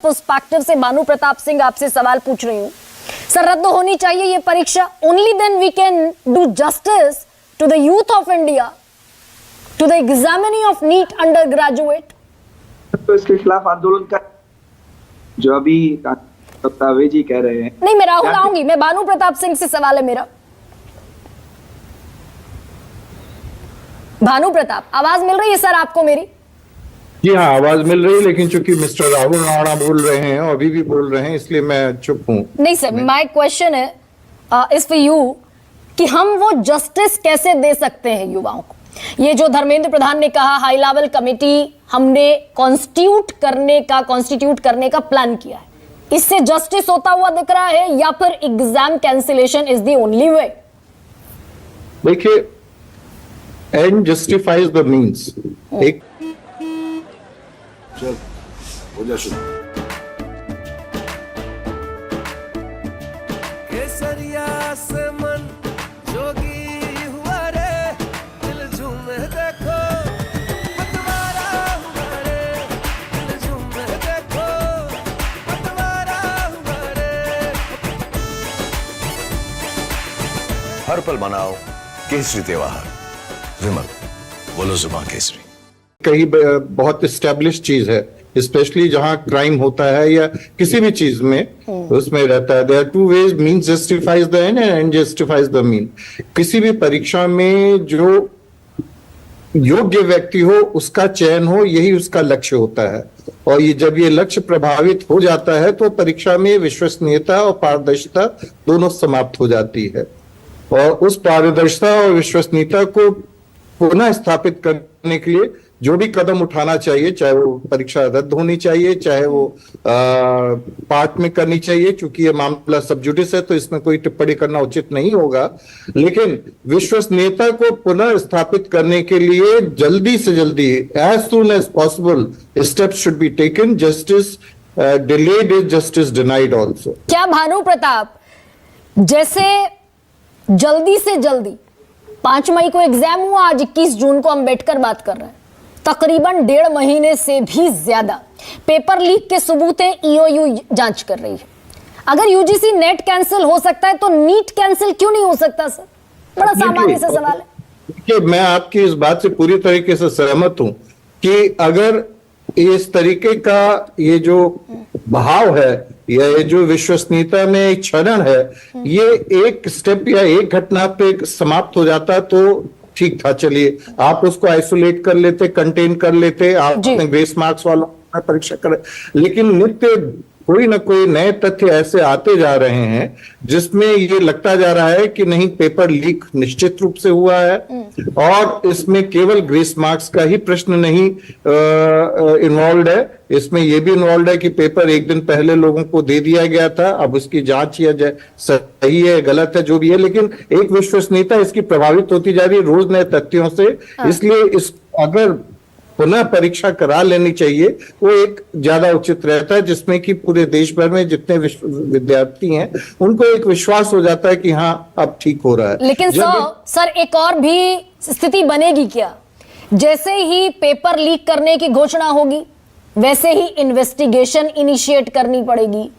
Perspective से भानु प्रताप सिंह आपसे सवाल पूछ रही हूँ। सर, रद्द होनी चाहिए ये परीक्षा। Only then we can do justice to the youth of India, to the examinee of NEET undergraduate. तो इसके खिलाफ आंदोलन का जो अभी दस्तावेज जी कह रहे हैं। नहीं, मैं राहुल आऊंगी, मैं भानु प्रताप सिंह से सवाल है मेरा। भानु प्रताप, आवाज मिल रही है सर आपको मेरी? जी हाँ, आवाज मिल रही है, लेकिन चूंकि मिस्टर राहुल राणा बोल रहे हैं और अभी भी बोल रहे हैं, इसलिए मैं चुप हूं। नहीं सर, माय क्वेश्चन है इज फॉर यू कि हम वो जस्टिस कैसे दे सकते हैं युवाओं को। ये जो धर्मेंद्र प्रधान ने कहा हाई लेवल कमेटी हमने कॉन्स्टिट्यूट करने का प्लान किया है, इससे जस्टिस होता हुआ दिख रहा है या फिर exam cancellation is the only way? देखिए, एंड जस्टिफाइज द मीन्स। एक चल हो जा शुरू। केसरिया से मन जोगी हुआ रे, दिल झूमे देखो पतवारा हुआ रे, दिल झूमे देखो पतवारा हुआ रे। हर पल मनाओ केसरी त्योहार। विमल, बोलो जुबान केसरी। कहीं बहुत एस्टेब्लिश चीज है, स्पेशली जहां क्राइम होता है या किसी भी चीज में उसमें रहता है। There are two ways, means justifies the end end justifies the mean. किसी भी परीक्षा में जो योग्य व्यक्ति हो उसका चयन हो, यही उसका लक्ष्य होता है। और ये जब ये लक्ष्य प्रभावित हो जाता है तो परीक्षा में विश्वसनीयता और पारदर्शिता दोनों समाप्त हो जाती है। और उस पारदर्शिता और विश्वसनीयता को पुनः स्थापित करने के लिए जो भी कदम उठाना चाहिए, चाहे वो परीक्षा रद्द होनी चाहिए, चाहे वो पार्ट में करनी चाहिए, क्योंकि ये मामला सब जुडिस है तो इसमें कोई टिप्पणी करना उचित नहीं होगा। लेकिन विश्वसनीयता को पुनः स्थापित करने के लिए जल्दी से जल्दी, as soon as possible, steps should be taken. Justice delayed is justice denied also. क्या भानु प्रताप, जैसे जल्दी से जल्दी 5 मई को एग्जाम हुआ, आज 21 जून को हम बैठकर बात कर रहे हैं, तकरीबन 1.5 महीने से भी ज्यादा पेपर लीक के सबूतें ईओयू जांच कर रही है। अगर यूजीसी नेट कैंसिल हो सकता है तो नीट कैंसिल क्यों नहीं हो सकता सर? बड़ा सामान्य सा सवाल है। देखिए, मैं आपकी इस बात से पूरी तरीके से सहमत हूं कि अगर इस तरीके का ये जो बहाव है या ये जो विश्वसनीयता में एक क्षरण है, ये एक स्टेप या एक घटना पे समाप्त हो जाता तो ठीक था। चलिए, आप उसको आइसोलेट कर लेते, कंटेन कर लेते, आप अपने ग्रेस मार्क्स वालों में परीक्षा कर, लेकिन नित्य कोई ना कोई नए तथ्य ऐसे आते जा रहे हैं जिसमें ये लगता जा रहा है कि नहीं, पेपर लीक निश्चित रूप से हुआ है। और इसमें केवल ग्रेस मार्क्स का ही प्रश्न नहीं इन्वॉल्व है, इसमें यह भी इन्वॉल्व है कि पेपर एक दिन पहले लोगों को दे दिया गया था। अब उसकी जांच किया जाए, सही है गलत है जो भी है, लेकिन एक विश्वसनीयता इसकी प्रभावित होती जा रही है रोज नए तथ्यों से। इसलिए इस अगर पुनः परीक्षा करा लेनी चाहिए, वो एक ज्यादा उचित रहता है, जिसमें कि पूरे देश भर में जितने विद्यार्थी हैं उनको एक विश्वास हो जाता है कि हाँ अब ठीक हो रहा है। लेकिन सर एक और भी स्थिति बनेगी क्या? जैसे ही पेपर लीक करने की घोषणा होगी वैसे ही इन्वेस्टिगेशन इनिशिएट करनी पड़ेगी,